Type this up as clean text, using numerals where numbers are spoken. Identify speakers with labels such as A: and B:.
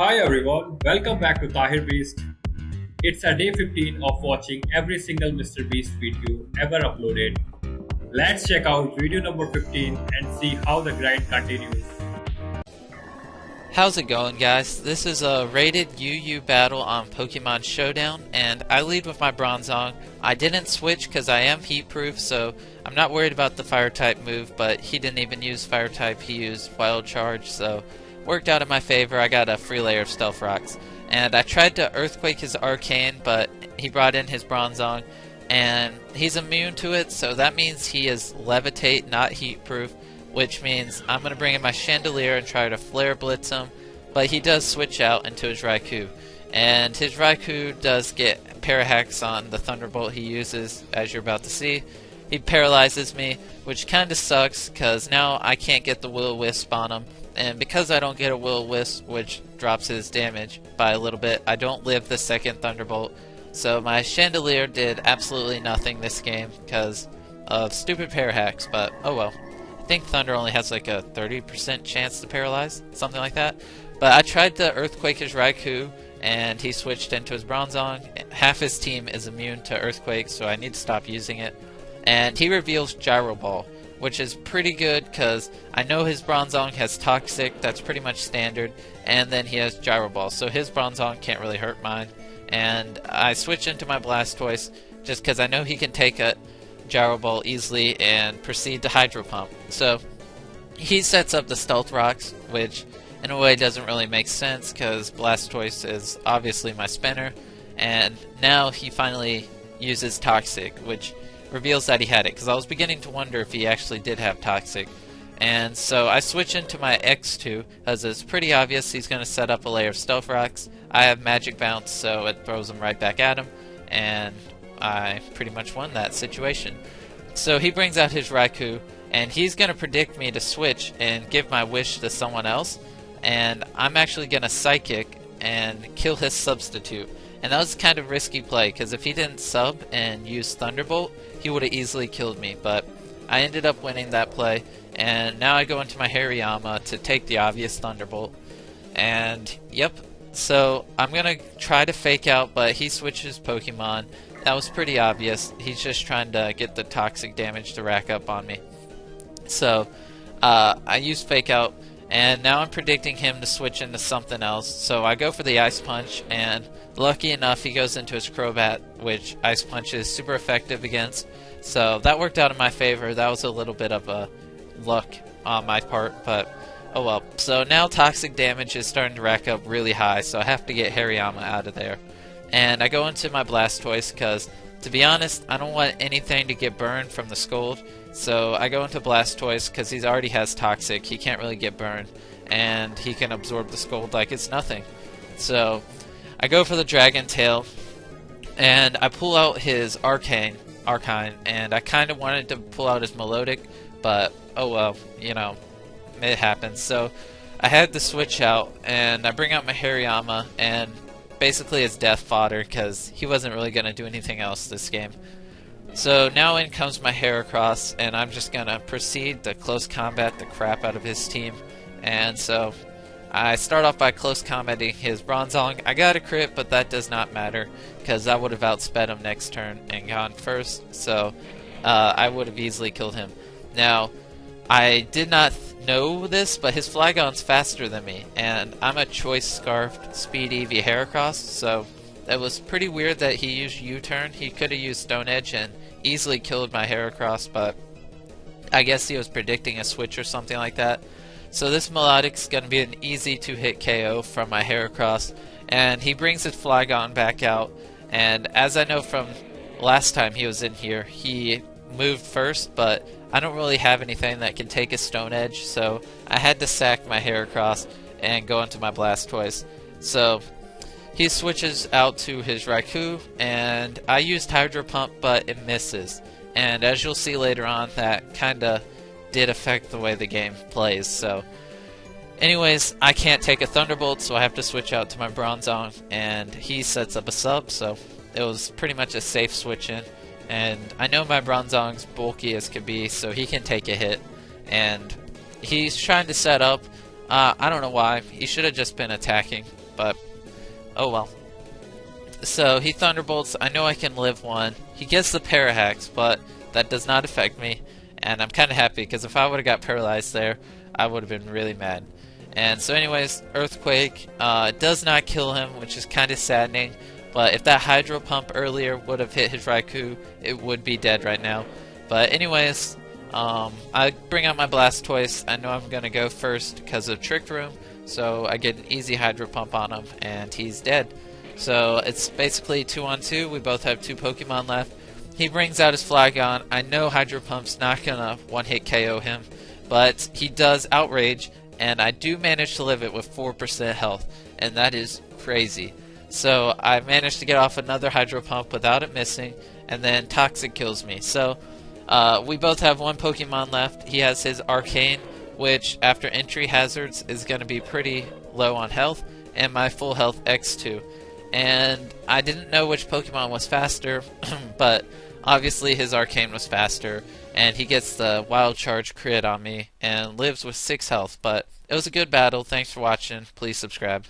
A: Hi everyone, welcome back to Tahir Beast. It's a day 15 of watching every single MrBeast video ever uploaded. Let's check out video number 15 and see how the grind continues.
B: How's it going, guys? This is a rated UU battle on Pokemon Showdown, and I lead with my Bronzong. I didn't switch because I am heat proof, so I'm not worried about the fire type move, but he didn't even use fire type, he used wild charge, so worked out in my favor. I got a free layer of Stealth Rocks. And I tried to Earthquake his Arcane, but he brought in his Bronzong, and he's immune to it, so that means he is Levitate, not heat proof, which means I'm going to bring in my Chandelier and try to Flare Blitz him, but he does switch out into his Raikou. And his Raikou does get Parahacks on the Thunderbolt he uses, as you're about to see. He paralyzes me, which kind of sucks, because now I can't get the Will-O-Wisp on him. And because I don't get a Will-O-Wisp, which drops his damage by a little bit, I don't live the second Thunderbolt. So my Chandelier did absolutely nothing this game, because of stupid Parahacks, but oh well. I think Thunder only has like a 30% chance to paralyze, something like that. But I tried to Earthquake his Raikou, and he switched into his Bronzong. Half his team is immune to Earthquake, so I need to stop using it. And he reveals Gyro Ball, which is pretty good because I know his Bronzong has Toxic, that's pretty much standard, and then he has Gyro Ball, so his Bronzong can't really hurt mine. And I switch into my Blastoise just because I know he can take a Gyro Ball easily and proceed to Hydro Pump. So he sets up the Stealth Rocks, which in a way doesn't really make sense because Blastoise is obviously my spinner, and now he finally uses Toxic, which reveals that he had it, because I was beginning to wonder if he actually did have Toxic. And so I switch into my X2, as it's pretty obvious he's going to set up a layer of Stealth Rocks. I have Magic Bounce, so it throws him right back at him, and I pretty much won that situation. So he brings out his Raikou, and he's going to predict me to switch and give my wish to someone else, and I'm actually going to Psychic and kill his substitute. And that was kind of risky play, because if he didn't sub and use Thunderbolt, he would have easily killed me, but I ended up winning that play, and now I go into my Hariyama to take the obvious Thunderbolt. And yep, so I'm gonna try to fake out, but he switches Pokemon. That was pretty obvious. He's just trying to get the toxic damage to rack up on me. So I use fake out, and now I'm predicting him to switch into something else. So I go for the Ice Punch, and lucky enough he goes into his Crobat, which Ice Punch is super effective against. So that worked out in my favor. That was a little bit of a luck on my part, but oh well. So now toxic damage is starting to rack up really high, so I have to get Hariyama out of there. And I go into my Blastoise because, to be honest, I don't want anything to get burned from the Scold. So I go into Blastoise because he already has Toxic, he can't really get burned, and he can absorb the Scold like it's nothing. So I go for the Dragon Tail, and I pull out his Arcane, and I kind of wanted to pull out his Melodic, but oh well, you know, it happens. So I had to switch out, and I bring out my Hariyama, and basically it's death fodder because he wasn't really going to do anything else this game. So now in comes my Heracross, and I'm just going to proceed to close combat the crap out of his team. And so I start off by close combating his Bronzong. I got a crit, but that does not matter because I would have outsped him next turn and gone first, so I would have easily killed him. Now, I did not know this, but his Flygon's faster than me, and I'm a Choice Scarfed Speed EV Heracross, so it was pretty weird that he used U-turn. He could have used Stone Edge and easily killed my Heracross, but I guess he was predicting a switch or something like that. So this Melodic's going to be an easy to-hit KO from my Heracross, and he brings his Flygon back out, and as I know from last time he was in here, he moved first, but I don't really have anything that can take a Stone Edge, so I had to sack my Heracross and go into my Blastoise. So he switches out to his Raikou, and I used Hydro Pump, but it misses. And as you'll see later on, that kinda did affect the way the game plays. So anyways, I can't take a Thunderbolt, so I have to switch out to my Bronzong, and he sets up a sub, so it was pretty much a safe switch in. And I know my Bronzong's bulky as could be, so he can take a hit. And he's trying to set up I don't know why. He should have just been attacking, but oh well. So he thunderbolts. I know I can live one. He gets the parahacks, but that does not affect me, and I'm kind of happy because if I would have got paralyzed there, I would have been really mad. And so anyways, Earthquake does not kill him, which is kind of saddening, but if that Hydro Pump earlier would have hit his Raikou, it would be dead right now. But anyways, I bring out my Blastoise. I know I'm going to go first because of Trick Room, so I get an easy Hydro Pump on him, and he's dead. So it's basically 2-on-2. We both have 2 Pokemon left. He brings out his Flygon. I know Hydro Pump's not going to one-hit KO him, but he does Outrage, and I do manage to live it with 4% health, and that is crazy. So I managed to get off another Hydro Pump without it missing, and then Toxic kills me. So we both have 1 Pokemon left. He has his Arcane, which after entry hazards is going to be pretty low on health, and my full health X2. And I didn't know which Pokemon was faster, but obviously his Arcane was faster, and he gets the Wild Charge crit on me and lives with 6 health. But it was a good battle. Thanks for watching. Please subscribe.